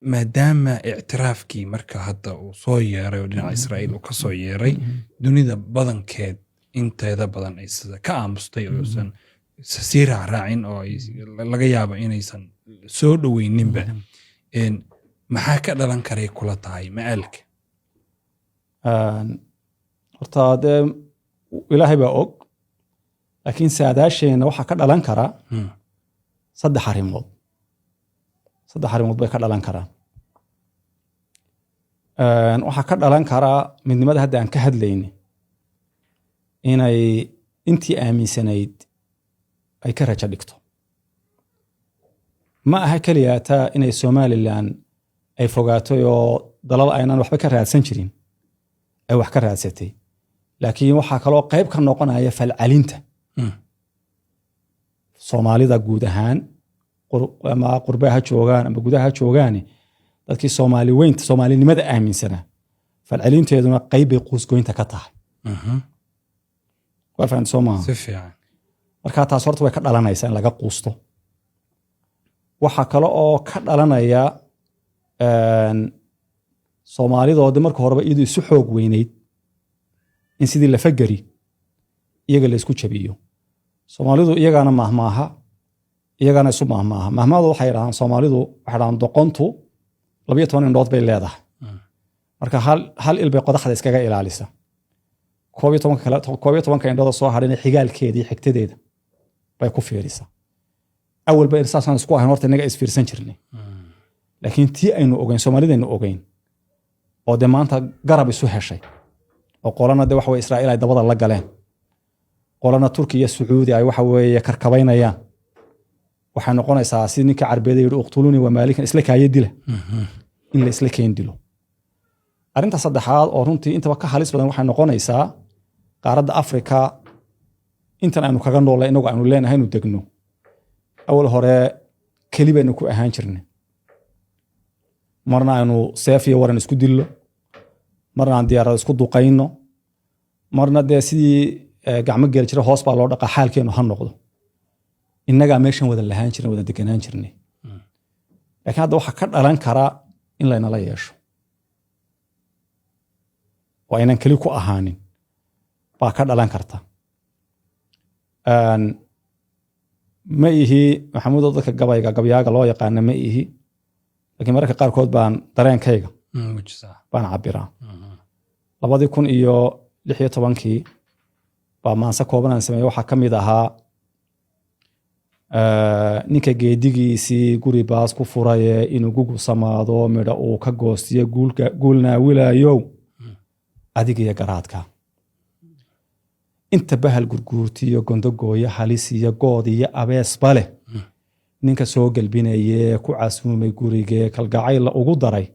maadaama ictiraafkii marka hadda uu soo yeeray oo dhinaca Israa'iil uu ka soo yeeray dunida badankeed inteeda badan ay sida ka aamustay oo san sii raacin oo laga yaabo inaysan soo dhaweyninba maxaa ka dhalan karay kula tahay macalka horta de ilaahay baa og laakiin saadaasheena waxa ka dhalan kara saddex arrimood bay ka dhalan karaan waxa ka dhalan kara midnimada hadda aan ka hadlayni inay intii aaminsanayd ay ka rajo dhigto ma aha kaliya taa inay Somaliland ay fogaato oo dalal aynan waxba ka raadsan jirin ay wax ka raadsatay laakiin waxa kale oo qayb ka noqonaya falcalinta Soomaalida guud ahaan ama qurbaha joogaan ama gudaha joogaan dadkii Soomaali weynta Soomaalinimada aaminsana falcalinteeduna qayb ay qoysgoynta ka tahay waa fahanta Soomaali si fiican marka taas horta way ka dhalanaysaa in laga quusto waxa kale oo ka dhalanaya Soomaalidooda marka horeba iyadu isu xoog weynayd in sidii la fagari iyaga la isku jabiyo Soomaalidu iyagana mahmaaha iyagana isu mahmaadu waxay yiraahdaan Soomaalidu waxay yiraahdaan doqontu 12 indhood bay leedahay marka hal ilbay qodaxda iskaga ilaalisa 12 indhood soo harin xigaalkeedii xigtadeeda bay ku fiirisa awal bay irsaasan isku ahayn horta inaga isfiirsan jirnay laakiin tii aynu ogeyn Soomaalidaynu ogeyn oo de maanta garab isu heshay oo qolana de waxa way Israa'iil ay dabada la galeen qolana Turkiya Sacuudi ay waxa way karkabaynayaan waxa noqonaysaa si ninka Carbeed yiri uqtuluni wa maalikan isla kaaya dila in la isla keen dilo arinta saddexaad oo runtii intaba ka halis badan waxa noqonaysaa qaaradda Afrika intan aanu kaga noolay inagu aanu leenahay inuu degno awal hore kalibaynu ku ahaan jirnay marna aanu seefiya waran isku dillo marna aan diyaarad isku duqayno marna de sidii gacmo geel jira hoos baa loo dhaqa xaalkeenu ha noqdo innaga meeshan wada lahaan jirnay wada deganaan jirnay laakiin hadda waxa ka dhalan kara in la inala yeesho waa inaan kali ku ahaanin baa ka dhalan karta ma ihi maxamuud dadka gabayaaga loo yaqaan ma ihi laakiin mararka qaarkood baan dareenkayga baan cabiraa 2016 baa maansa kooban aan sameeyay waxa kamid ahaa ninka geedigiisii guri baas ku furay inuu gugu samaado midha uu ka goostiyo guulna wilaayow adiga iyo garaadka inta bahal gurguurtiyo gondogooya halis iyo good iyo abees bale ninka soo galbinayay ku casuumay gurige kalgacayl ugu daray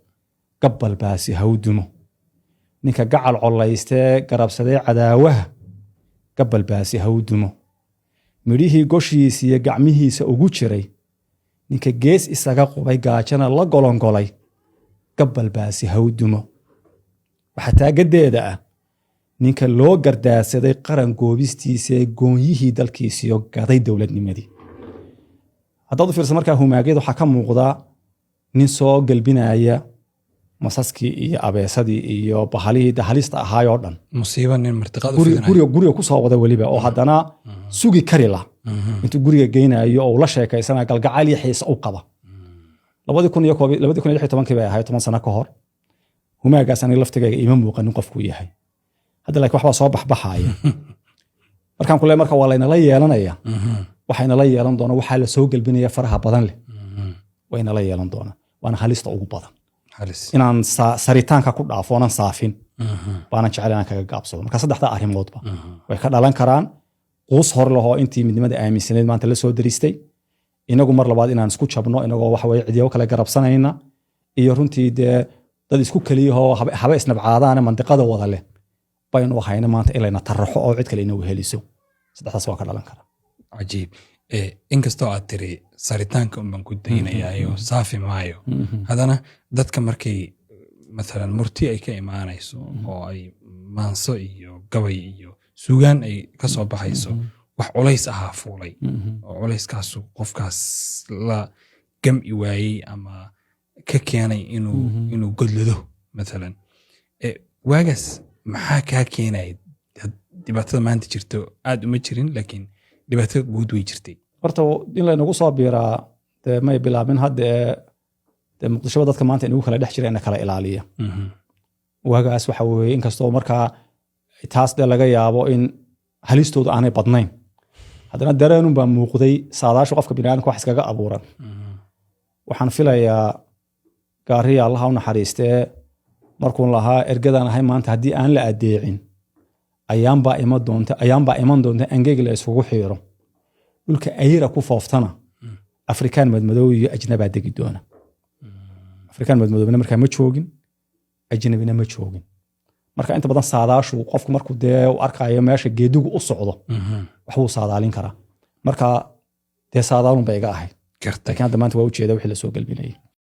gabbal baasi hawdumo ninka gacal colayste garabsaday cadaawaha gabbal baasi hawdumo midhihii goshiisa iyo gacmihiisa ugu jiray ninka gees isaga qubay gaajana la golongolay gabbal baasi hawdumo waxa taagadeeda ah ninka loo gardaarsaday qaran goobistiisa ee goonyihii dalkiisiyo gaday dowladnimadii haddaad u fiirsan markaa humaageed waxaa ka muuqda nin soo galbinaya masaskii iyo abeesadii iyo bahalihii halista ahaayoo dhan musiibo nin martiqad u fiirinaya guriga ku soo wada waliba oo haddana sugi kari la intuu guriga geynayo oo la sheekaysana galgacal iyo xiisa u qaba 2016 bay ahayd 10 sano ka hor humaagaas aniga laftigayga ima muuqanin qofku yahay hadda laakiin waxba soo baxbaxaya markaan ku leeyahay marka waa layna la yeelanaya waxayna la yeelan doona waxa la soo galbinaya faraha badan leh wayna la yeelan doona waana halista ugu badan inaan saritaanka ku dhaafo onan saafin baana jecel inaan kaga gaabsado marka saddexda arrimoodba way ka dhalan karaan quus hor laho intii midnimada aaminsaneed maanta la soo daristay inagu mar labaad inaan isku jabno inagoo waxa way cidiyo kale garabsanayna iyo runtii dad isku kaliyaho haba isnabcaadaan mantiqada wada leh baynu hayna maanta ilayna taraxo oo cid kale inuu heliso saddexdaas waa ka dhalan kara cajiib inkastoo aad tiri saritaanka un baan ku daynayayo saafi maayo haddana dadka markay maalan murti ay ka imaanayso oo ay maanso iyo gabay iyo sugaan ay ka soo baxayso wax culays ahaa fuulay oo culayskaasu qofkaas la gam'i waayey ama ka keenay inuu godlado maalan waagaas maxaa kaa keenaya dhibaatada maanta jirto aad uma jirin laakiin dhibaatada guud way jirtay horta in laynagu soo biiraa dee may bilaabin hadda dee muqdishoba dadka maanta inagu kala dhex jira ina kala ilaaliya waagaas waxa weeye inkastoo markaa taas dee laga yaabo in halistoodu aanay badnayn haddana dareenun baa muuqday saadaashu qofka biniaadamka wax iskaga abuuran waxaan filayaa gaariya allaha u naxariistee markuun lahaa ergadaan ahay maanta haddii aan la adeecin ayaanbaa iman doonta angegi la isugu xiiro dhulka ayra ku fooftana afrikaan madmadow iyo ajnabaa degi doona afrikaan madmadoobna markaa ma joogin ajnabina ma joogin marka inta badan saadaashu qofku markuu dee u arkayo meesha geedigu u socdo waxbuu saadaalin karaa marka dee saadaalun ba iga ahayd laakiin hadda maanta waa ujeeda wixii la soo galbinayay